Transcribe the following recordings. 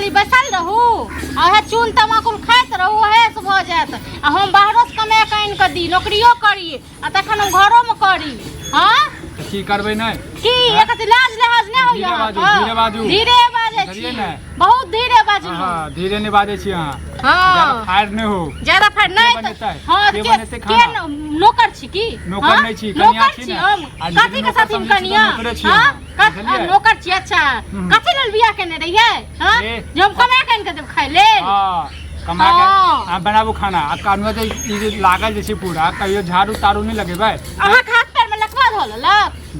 खाली बैसल रहू आ चून तमाकुल खाइत रहू है से भ जात आ हम बाहरो से कमा के आइन के दी नौकरियो करी आ तखन हम घरो में करी हां की करबे नै की एक लाज लिहाज नै होइया धीरे बाजे छी बहुत धीरे बाजू हां धीरे नै बाजे छी हां हां फायर नै हो ज्यादा फायर नै हां के नौकर छी की नौकर नै छी कन्या छी ना कथि के साथी में कन्या हां नौकर छी अच्छा कथि लेल बियाह केने रहिए हां जो हम कमा के देब खाइ ले हां कमा के आ बनाबू खाना आ कानवा जे लागल जे छै पूरा कहियो झाड़ू तारू नै लगेबै अहाँ हाथ पैर में लकवा धल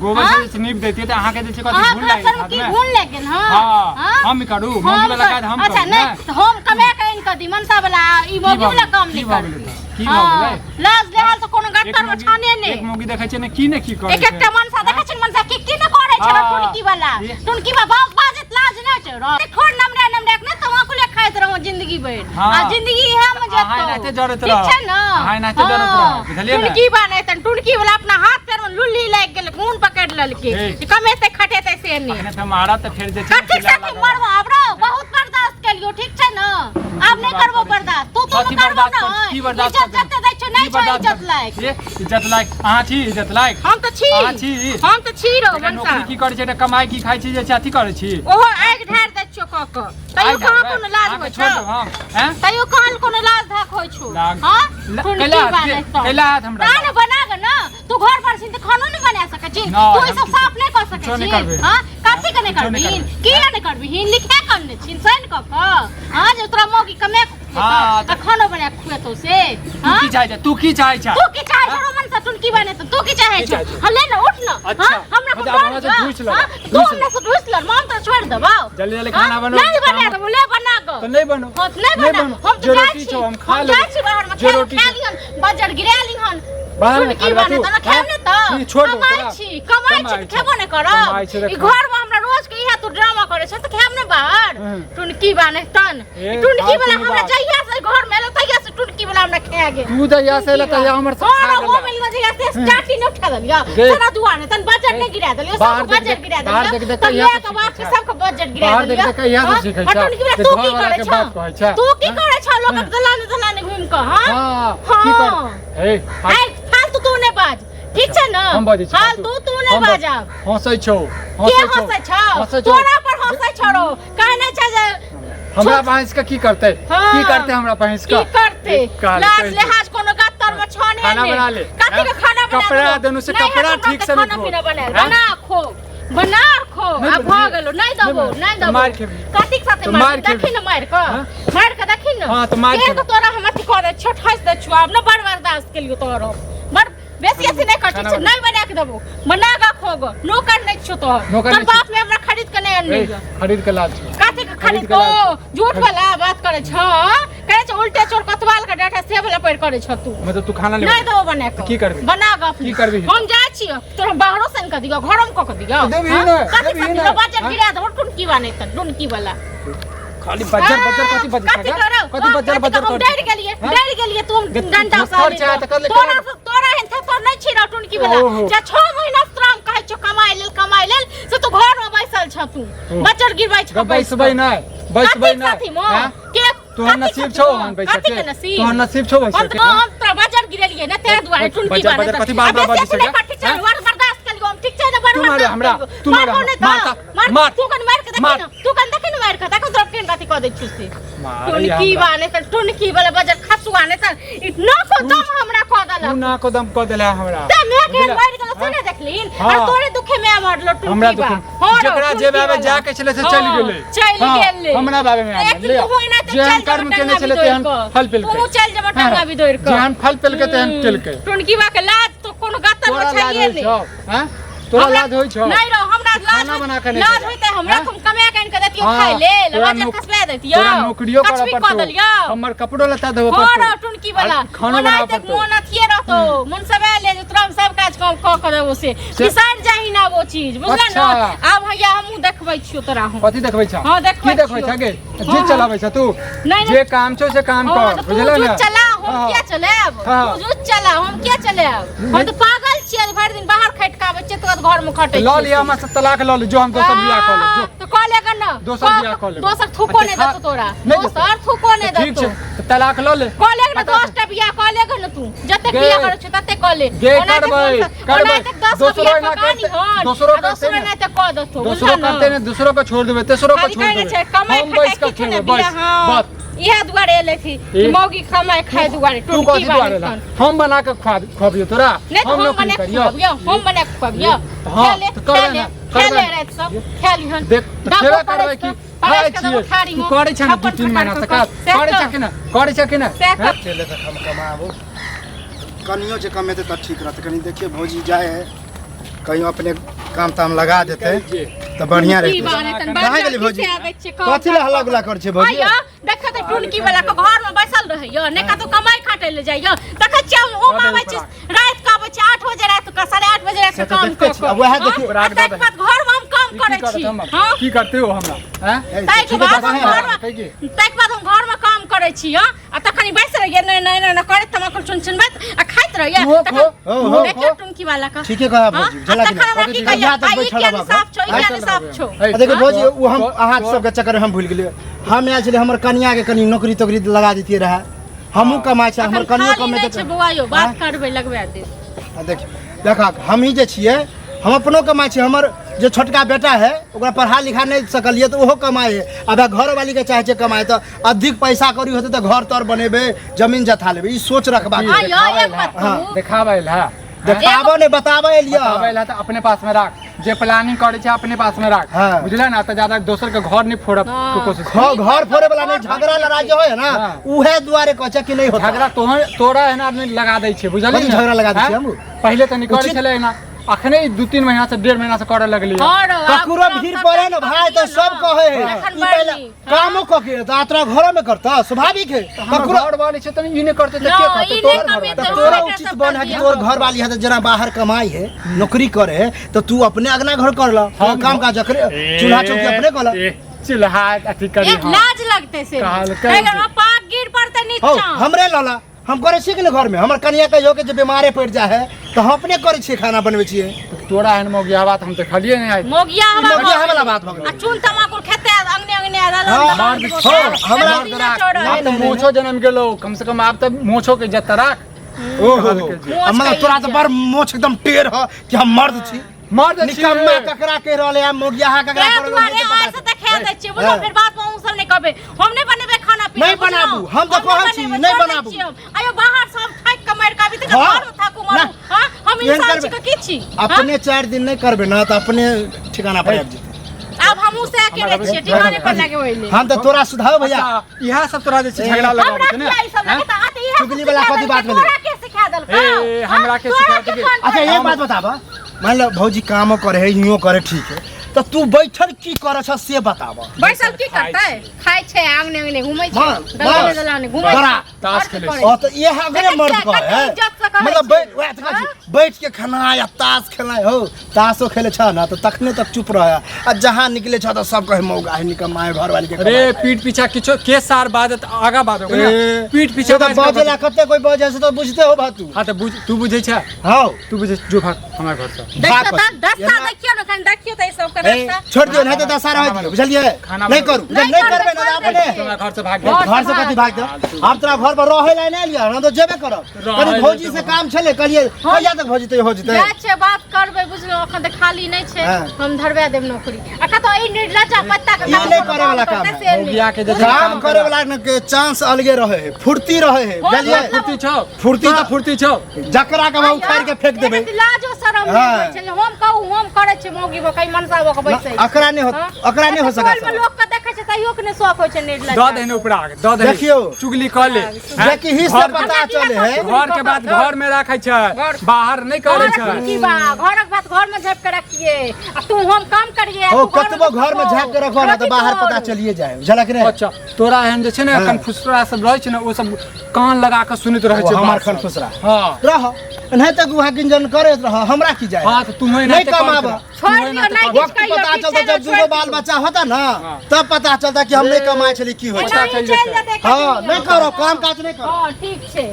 गोबर से नीप देती त अहाँ के जे छै कथि भूल लागे हाथ में भूल लागे हां हां हम करू मोगी वाला काज हम करू अच्छा नै हम कमा के इन क दी मनसा वाला ई मोगी वाला काम नै कर की भ गेलै लाज लेहाल त कोनो गट्टर में छाने नै एक मोगी देखै छै ने की नै की करे एक एकटा मनसा देखै छै मनसा की नै करे छै टुनकी वाला टुनकी बा बाजत लाज नै छै रो छोड़ नमरा ने तमाकुल खाइत रहू जिंदगी भर आ जिंदगी है में जतो हां नाते जरूरत रह ठीक छै न हां नाते जरूरत रह बुझलिए ना टुनकी बानै त टुनकी वाला अपना हाथ पैर में लुल्ली लाग गेल खून पकड़ ललके कमेते खटेते से नै अने त मारा त फिर जे छै ठीक से मरवा आबरो बहुत बर्दाश्त केलियो ठीक छै न अब नै करबो बर्दाश्त तू करबो न की बर्दाश्त जते दै छ नै छै इज्जत लायक इज्जत लायक अहाँ छी इज्जत लायक हम त छी हम त छी रो मनसा नौकरी की करे छै त कमाई की खाइ छी जे छै अथि करे छी ओहो आग ढार दै छ क तइयो कहां कोनो लाज होय छ हैं तइयो कहां कोनो लाज धाक होय छ हां कैला हाथ हमरा ना बना ग ना तू घर पर सिंध खानो नहीं बना सके छी तू ई सब साफ नहीं कर सके छी हां काथी के नहीं करबी की नहीं करबी लिखे करने छी सैन क हां जे तोरा मोगी कमे हां खानो बना खुए तो से हां तू की चाहे छ रोमन से टुनकी बने तो तू की चाहे छ हले ना उठ ना अच्छा हमरा से पूछ लो तू हमने से पूछ लो मां तो छोड़ दबाओ जल्दी जल्दी खाना बनो नहीं बना दो ले बना गो तो नहीं बनो नहीं बनो हम जो रोटी छो हम खा ले जो रोटी खा लिहन बजर गिरा लिहन बाहर में खा बने त खाने त छोड़ दो कमाई छी खेबो न कर ई घर में हमरा रोज के इहा तू ड्रामा करे छ त खेब न बाहर टुनकी बने तन टुनकी वाला हमरा जइया से घर में तइया से टुनकी वाला हमरा खा गे तू जइया से ल तइया हमर सब खा गेल ओ मिल में जइया से स्टार्ट न उठा दलिया सारा दुआने तन बजट नहीं गिरा दलियो सब बजट गिरा दलिया बाहर देख कहिया के बाप के सब के बजट गिरा दलिया बाहर देख कहिया से सीखै छ तू की करे छ बात कहै छ तू की करे छ लोग दलाने दलाने घूम के हां की कर ए फालतू तू ने बाज ठीक छै न फालतू तू ने बाजा हंसै छौ तोरा पर हंसै छरो काहे नै छ जे हमरा भैंस का की करते हमरा भैंस का की करते लाज लिहाज कोनो गत्तर में छने खाना बना ले कथि के खाना बना कपड़ा देनु से कपड़ा ठीक से बना खो अब भ गेलो नहीं दबो मार के कथि के साथे मार देखि न मार के देखि न हां तो मार के तोरा हम अथि करे छोट हंस दे छु अब न बड़ बर्दाश्त केलियो तोरो बड़ बेसी ऐसे नहीं कर छी नहीं बना के देबो बना के खोगो नौकर नहीं छु तोर बाप में हमरा खरीद के नहीं आनली खरीद के लाज काथी के खरीद को झूठ वाला बात करे छ कहे छ उल्टे चोर कतवाल का डाटा से वाला पैर करे छ तू मतलब तू खाना ले नहीं देबो बना के की करबी बना के की करबी हम जाय छी तोरा बाहरो से का दियो घरो में क दियो देबी न देबी न बजट गिरा दो टुनकी वाने त टुनकी वाला खाली बजर कथि बजर डर गेलिए तुम डंडा साले तोरा हेन तो नहीं छिरा टुनकी वाला जे 6 महीना श्रम कहै छ कमाई लेल से तू घर में बैसल छ तू बजर गिरबै छ बैसबै नहीं के तोहर नसीब छौ हम बैठे तोहर नसीब छौ बैठे हम तोरा बजर गिरलिए न तेरे दुआरे टुनकी वाला कथि बात बाजी से बर्दाश्त कलियो हम ठीक छै न तुम्हारे हमरा मार तू कन मार के देखि न मार के देखो तो केन बाती क दै छु से टुनकी वाले त टुनकी वाला बजर खसुआने त इतना को दम हमरा क दला तू ना को दम क देला हमरा त मैं के मार गेल सुने देखलिन और तोरे दुखे में मारलो टुनकी बा जेकरा जे बाबे जा के चले से चल गेले हमरा बाबे में आले जेहन कर्म केने चले तेहन फल पेल के तू चल जब टांगा भी दौड़ के जेहन फल पेल के तेहन पेल के टुनकी बा के लाज तो कोनो गत्तर में चाहिए नहीं हैं तोरा लाज होई छ नहीं रो हमरा लाज होई त हमरा तुम कमे के इनके देतियो खाइ ले लबा खसबे देतियो तोरा नौकरियो करे पड़तो हमर कपड़ो लता देबो पड़तो और टुनकी वाला खाना बना पड़तो मन अथिए रहतो मन सबे ले तुरम सब काज क देबो से किसान जाहि ना वो चीज बुझला न अब भैया हमहु देखबै छियो तोरा हम कथि देखबै छ हां देखबै की देखबै छ गे जे चलाबै छ तू जे काम छौ से काम कर बुझला न चला हम क्या चलेब तू चला हम क्या चलेब हम तो पागल छियै भरि दिन बाहर खटि के आबै छियै तो घर में खटै ल लिया हम से तलाक ल ले जो हम दोसर बियाह कर ले जो तो कह लेगा ना दोसर बियाह कर ले दोसर थूको नहीं देतो तोरा दोसर थूको नहीं देतो ठीक छै तो तलाक ल ले कह लेगा ना 10 टा बियाह कह लेगा ना तू जते बियाह करै छ तते कह ले करबै दोसरो ना करते दोसरो नहीं तो कह देतो दोसरो करते नहीं दूसरो को छोड़ देबे तेसरो को छोड़ देबे कमाई खाए के ना बस बात इहे दुआरे एले थी मौगी कमाई खाए दुआरे टुटकी वाले हम बना के खवाबियो तोरा हम नौकरी करियो हम बना के खवाबियो खेले रे सब खेली हन देख खेला करबै की खाए छी तू करे छ ना 2-3 महीना तक करे छ कि ना चले तक हम कमाबो कनियो जे कमेते त ठीक रहते कनी देखिए भौजी जाए कहीं अपने काम ताम लगा देते तो बढ़िया रहते कहां गेली भौजी कथि ला हल्ला गुला कर छे भौजी देख त टुनकी वाला के घर में बैसल रहइयो ने का तो कमाई खाटे ले जाइयो देख छ ओ आबै छ रात का आबै छ 8 बजे रात का 8:30 बजे रात काम कर अब वह देखियो तक बाद घर में हम काम करे छी हां की करते हो हमरा हैं तै के बाद हम घर में काम करे छी हां आ तखनी बैस रहिए नहीं करे तमाकुल सुन बात आ खाइत रहिए देखियो टुनकी वाला का ठीक है कहा भौजी चला के यहाँ तक बैठल साफ छो इया साफ छो देखिए भौजी वो हम अहाँ सब के चक्कर हम भूल गेलिए हम आयल छले हमर कन्या के कनी नौकरी तोकरी लगा देतिए रहा हमहू कमाई छै हमर कनियो कमे छै बुआयो बात करबै लगबा दे देखिए देखा हम ही जे छिए हम अपनो कमाई छै हमर जो छोटका बेटा है ओकरा पढ़ा लिखा नहीं सकलिए तो ओहो कमाई है अब घर वाली के चाहे छै कमाई तो अधिक पैसा करी होते तो घर तर बनेबे जमीन जथा लेबे ई सोच रखबा देखाबै ला देखाबो ने बताबै लिया बताबै ला त अपने पास में राख जे प्लानिंग करे छै अपने पास में राख बुझला ना त ज्यादा दोसर के घर नहीं फोड़ब के कोशिश घर फोड़े वाला नहीं झगड़ा लड़ाई जो है ना उहे दुआरे कहै कि नहीं होता झगड़ा तोरा है ना आदमी लगा दै छै बुझल नहीं झगड़ा लगा दै छै हम पहले त निकल छले ना अखने 2-3 महीना से 1.5 महीना से करे लगली ककरो भीड़ पड़े ना भाई तो सब कहे ई पहले कामो क के त आत्रा घर में करता स्वाभाविक है ककरो घर वाली छै त ई नहीं करते त के करते तोरा उचित बन है कि तोर घर वाली है त जना बाहर कमाई है नौकरी करे है तो तू अपने अगना घर कर ला काम काज करे चूल्हा चौकी अपने कर ला चूल्हा अथी करी लाज लगते से अगर पाक गिर पड़ते नीचा हमरे लाला हम करे छी कि घर में हमर कनिया कहियो के जे बीमारे पड़ जा है तो हम अपने करे छी खाना बनवे छी तोरा हन मोगिया बात हम त खलिए नहीं आई मोगिया वाला बात भ आ चून तमाकुल खेते अंगने हमरा ना त मोछो जन्म गेलो कम से कम आप त मोछो के इज्जत राख ओहो मतलब तोरा त बड़ मोछ एकदम टेढ़ ह कि हम मर्द छी मर्द निकम्मा ककरा के रहले हम मोगिया हा ककरा कर रहले ऐसे त खा दै छी बोलो फिर बात में सब नहीं कहबे हम नहीं बनेबे खाना पीना नहीं बनाबू हम त कहै छी नहीं बनाबू आयो बाहर सब खाइ कमार का भी त घर में थाकू मारू हां हम इंसान छी की छी अपने 4 दिन नहीं करबे ना त अपने ठिकाना पर आब जेते अब हमहू से अकेले छी ठिकाने पर लगे होइले हम त तोरा सुधाओ भैया इहा सब तोरा जे झगड़ा लगाबै छै ना चुगली वाला कथि बात भेलै तोरा के सिखा देलकै हमरा के सिखा देबे अच्छा एक बात बताबा मान लो भौजी काम करे है यूं करे ठीक है तो तू बैठल की करे छ से बताबा बैठल की करतै खाइ छै आंगने घुमै छै दलाने घुमै बड़ा ताश खेले ओ तो ये हगरे मर्द करे है मतलब बैठ के खाना या ताश खेला हो ताशो खेले छ ना तो तखने तक चुप रह आ जहां निकले छ तो सब कहे मौगा है निकम्मा है घर वाली के अरे पीठ पीछा किछो के सार बात आगा बात हो पीठ पीछे तो बाजे ला कते कोई बाजे से तो बुझते हो बात हां तो तू बुझै छ हां तू बुझै जो भाग हमरा घर से दस्ता देखियो न कन देखियो त सब छोड़ दियो नहीं तो दशहरा हो बुझलिए नहीं करू नहीं करबे ना अपने तोरा घर से भाग घर से कथि भाग दो हम तोरा घर पर रहे ला नहीं लिया ना तो जेबे करब कनी भौजी से काम छले करिए कहिया तक भौजी तो हो जते छै बात करबे बुझलो अखन त खाली नहीं छै हम धरबा देब नौकरी अखन तो ई लचा पत्ता के काम नहीं करे वाला काम बिया के काम करे वाला के चांस अलगे रहे है फुर्ती रहे है बुझलिए फुर्ती छौ जकरा के उखाड़ के फेंक देबे लाजो शरम नहीं छै हम कहू हम करे छै मौगी बो कई मनसा बो के बैसे अकरा नहीं हो सका लोग के देखे छै तइयो के ने शौक होय छै निर्लज द देने ऊपर आके द दे देखियो चुगली कर ले देखि ही से पता चले है घर के बात घर में रखै छै बाहर नहीं करे छै की बा घरक बात घर में झाप के रखिए आ तू हम काम करिए ओ कतबो घर में झाप के रखो ना तो बाहर पता चलिए जाए बुझलक रे अच्छा तोरा एहन जे छै ने कन्फुसरा सब रहै छै ने ओ सब कान लगा के सुनैत रहै छै हमर कन्फुसरा हां रह नहीं तक वहां गिंजन करैत रह हमरा की जाए हां तो तुम नहीं कमाब छोड़ दियो नहीं किछ कहियो पता चलता जब दूगो बाल बच्चा होता ना तब पता चलता कि हम नहीं कमाए छली की होय चल जाते हां नहीं करो काम काज नहीं करो हां ठीक छै